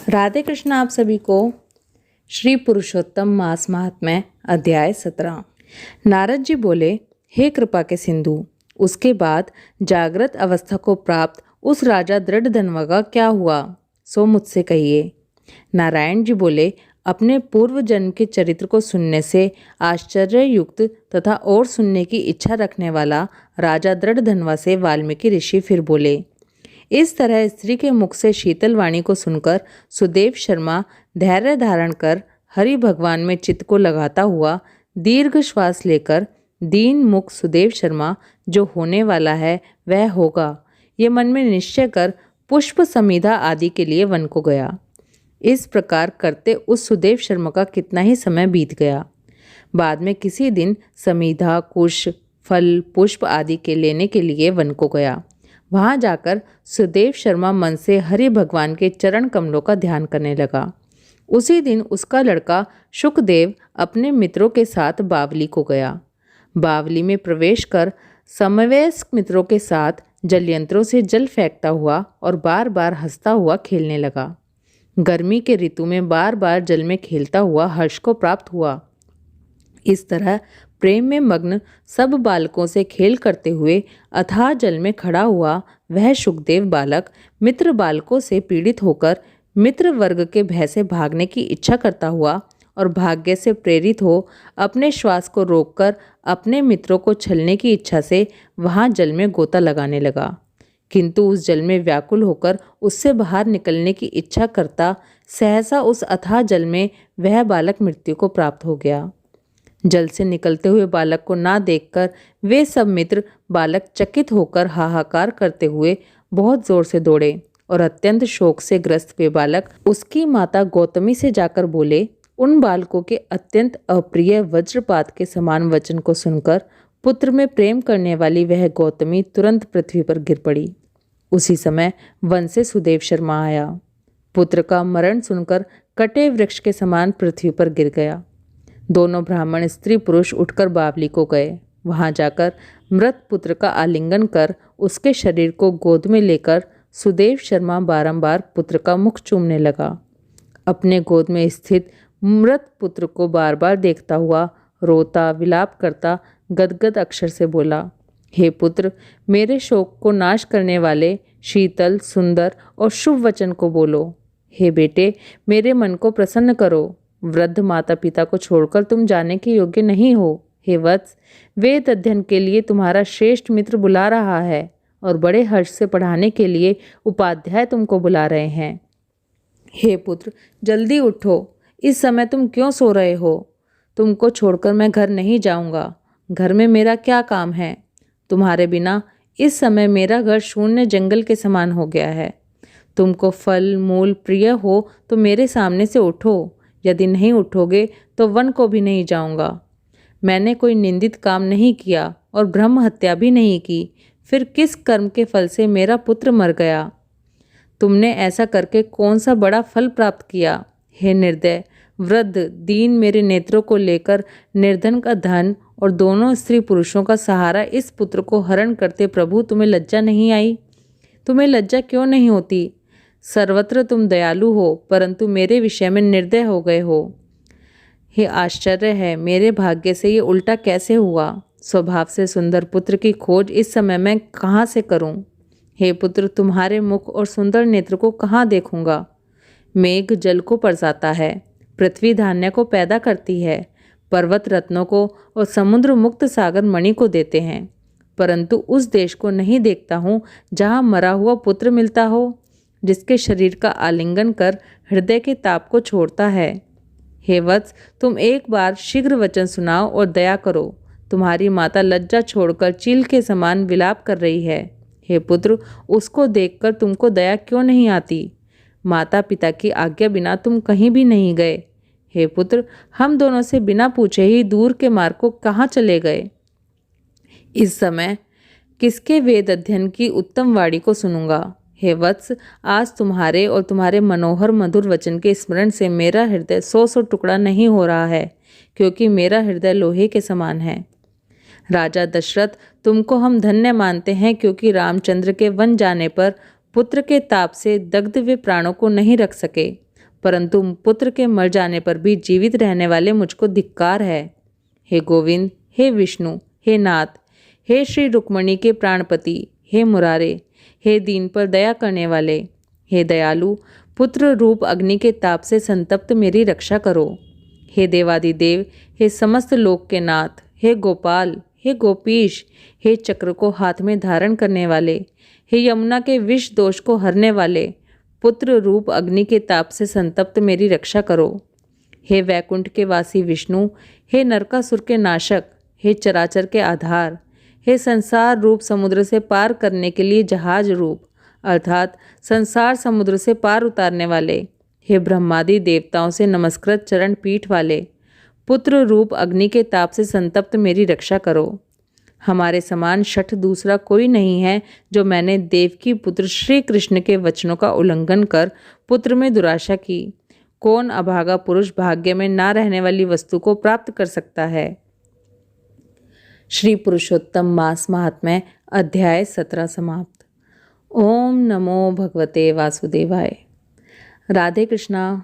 राधे कृष्ण। आप सभी को श्री पुरुषोत्तम मास महात्म्य अध्याय 17। नारद जी बोले, हे कृपा के सिंधु, उसके बाद जागृत अवस्था को प्राप्त उस राजा दृढ़धन्वा का क्या हुआ, सो मुझसे कहिए। नारायण जी बोले, अपने पूर्व जन्म के चरित्र को सुनने से आश्चर्ययुक्त तथा और सुनने की इच्छा रखने वाला राजा दृढ़धन्वा से वाल्मीकि ऋषि फिर बोले। इस तरह स्त्री के मुख से शीतल वाणी को सुनकर सुदेव शर्मा धैर्य धारण कर हरि भगवान में चित्त को लगाता हुआ दीर्घ श्वास लेकर दीन मुख सुदेव शर्मा जो होने वाला है वह होगा, ये मन में निश्चय कर पुष्प समीधा आदि के लिए वन को गया। इस प्रकार करते उस सुदेव शर्मा का कितना ही समय बीत गया। बाद में किसी दिन समीधा कुश फल पुष्प आदि के लेने के लिए वन को गया। वहां जाकर सुदेव शर्मा मन से हरि भगवान के चरण कमलों का ध्यान करने लगा। उसी दिन उसका लड़का शुकदेव अपने मित्रों के साथ बावली को गया। बावली में प्रवेश कर समवयस्क मित्रों के साथ जलयंत्रों से जल फेंकता हुआ और बार बार हंसता हुआ खेलने लगा। गर्मी के ऋतु में बार बार जल में खेलता हुआ हर्ष को प्राप्त हुआ। इस तरह प्रेम में मग्न सब बालकों से खेल करते हुए अथाह जल में खड़ा हुआ वह शुकदेव बालक मित्र बालकों से पीड़ित होकर मित्र वर्ग के भय से भागने की इच्छा करता हुआ और भाग्य से प्रेरित हो अपने श्वास को रोककर अपने मित्रों को छलने की इच्छा से वहां जल में गोता लगाने लगा। किंतु उस जल में व्याकुल होकर उससे बाहर निकलने की इच्छा करता सहसा उस अथाह जल में वह बालक मृत्यु को प्राप्त हो गया। जल से निकलते हुए बालक को ना देखकर वे सब मित्र बालक चकित होकर हाहाकार करते हुए बहुत जोर से दौड़े और अत्यंत शोक से ग्रस्त वे बालक उसकी माता गौतमी से जाकर बोले। उन बालकों के अत्यंत अप्रिय वज्रपात के समान वचन को सुनकर पुत्र में प्रेम करने वाली वह गौतमी तुरंत पृथ्वी पर गिर पड़ी। उसी समय वन से सुदेव शर्मा आया। पुत्र का मरण सुनकर कटे वृक्ष के समान पृथ्वी पर गिर गया। दोनों ब्राह्मण स्त्री पुरुष उठकर बावली को गए। वहां जाकर मृत पुत्र का आलिंगन कर उसके शरीर को गोद में लेकर सुदेव शर्मा बारंबार पुत्र का मुख चूमने लगा। अपने गोद में स्थित मृत पुत्र को बार बार देखता हुआ रोता विलाप करता गदगद अक्षर से बोला, हे पुत्र, मेरे शोक को नाश करने वाले शीतल सुंदर और शुभ वचन को बोलो। हे बेटे, मेरे मन को प्रसन्न करो। वृद्ध माता पिता को छोड़कर तुम जाने के योग्य नहीं हो। हे वत्स, वेद अध्ययन के लिए तुम्हारा श्रेष्ठ मित्र बुला रहा है और बड़े हर्ष से पढ़ाने के लिए उपाध्याय तुमको बुला रहे हैं। हे पुत्र, जल्दी उठो। इस समय तुम क्यों सो रहे हो? तुमको छोड़कर मैं घर नहीं जाऊंगा। घर में मेरा क्या काम है? तुम्हारे बिना इस समय मेरा घर शून्य जंगल के समान हो गया है। तुमको फल मूल प्रिय हो तो मेरे सामने से उठो। यदि नहीं उठोगे तो वन को भी नहीं जाऊंगा। मैंने कोई निंदित काम नहीं किया और ब्रह्म हत्या भी नहीं की, फिर किस कर्म के फल से मेरा पुत्र मर गया? तुमने ऐसा करके कौन सा बड़ा फल प्राप्त किया? हे निर्दय वृद्ध दीन, मेरे नेत्रों को लेकर निर्धन का धन और दोनों स्त्री पुरुषों का सहारा इस पुत्र को हरण करते प्रभु, तुम्हें लज्जा नहीं आई? तुम्हें लज्जा क्यों नहीं होती? सर्वत्र तुम दयालु हो, परंतु मेरे विषय में निर्दय हो गए हो। हे आश्चर्य है, मेरे भाग्य से ये उल्टा कैसे हुआ? स्वभाव से सुंदर पुत्र की खोज इस समय मैं कहाँ से करूं? हे पुत्र, तुम्हारे मुख और सुंदर नेत्र को कहाँ देखूंगा? मेघ जल को बरसाता है, पृथ्वी धान्य को पैदा करती है, पर्वत रत्नों को और समुद्र मुक्त सागर मणि को देते हैं, परंतु उस देश को नहीं देखता हूँ जहाँ मरा हुआ पुत्र मिलता हो, जिसके शरीर का आलिंगन कर हृदय के ताप को छोड़ता है। हे वत्स, तुम एक बार शीघ्र वचन सुनाओ और दया करो। तुम्हारी माता लज्जा छोड़कर चील के समान विलाप कर रही है। हे पुत्र, उसको देखकर तुमको दया क्यों नहीं आती? माता पिता की आज्ञा बिना तुम कहीं भी नहीं गए। हे पुत्र, हम दोनों से बिना पूछे ही दूर के मार्ग को कहाँ चले गए? इस समय किसके वेद अध्ययन की उत्तम वाणी को सुनूंगा? हे वत्स, आज तुम्हारे और तुम्हारे मनोहर मधुर वचन के स्मरण से मेरा हृदय 100 टुकड़ा नहीं हो रहा है, क्योंकि मेरा हृदय लोहे के समान है। राजा दशरथ, तुमको हम धन्य मानते हैं, क्योंकि रामचंद्र के वन जाने पर पुत्र के ताप से दग्ध वे प्राणों को नहीं रख सके परंतु पुत्र के मर जाने पर भी जीवित रहने वाले मुझको धिक्कार है। हे गोविंद, हे विष्णु, हे नाथ, हे श्री रुक्मणी के प्राणपति, हे मुरारे, हे दीन पर दया करने वाले, हे दयालु, पुत्र रूप अग्नि के ताप से संतप्त मेरी रक्षा करो। हे देवादिदेव, हे समस्त लोक के नाथ, हे गोपाल, हे गोपीश, हे चक्र को हाथ में धारण करने वाले, हे यमुना के विष दोष को हरने वाले, पुत्र रूप अग्नि के ताप से संतप्त मेरी रक्षा करो। हे वैकुंठ के वासी विष्णु, हे नरकासुर के नाशक, हे चराचर के आधार, हे संसार रूप समुद्र से पार करने के लिए जहाज रूप अर्थात संसार समुद्र से पार उतारने वाले, हे ब्रह्मादि देवताओं से नमस्कृत चरण पीठ वाले, पुत्र रूप अग्नि के ताप से संतप्त मेरी रक्षा करो। हमारे समान शठ दूसरा कोई नहीं है जो मैंने देवकी पुत्र श्री कृष्ण के वचनों का उल्लंघन कर पुत्र में दुराशा की। कौन अभागा पुरुष भाग्य में ना रहने वाली वस्तु को प्राप्त कर सकता है। श्री पुरुषोत्तम मास महात्म्य अध्याय 17 समाप्त। ओम नमो भगवते वासुदेवाय। राधे कृष्णा।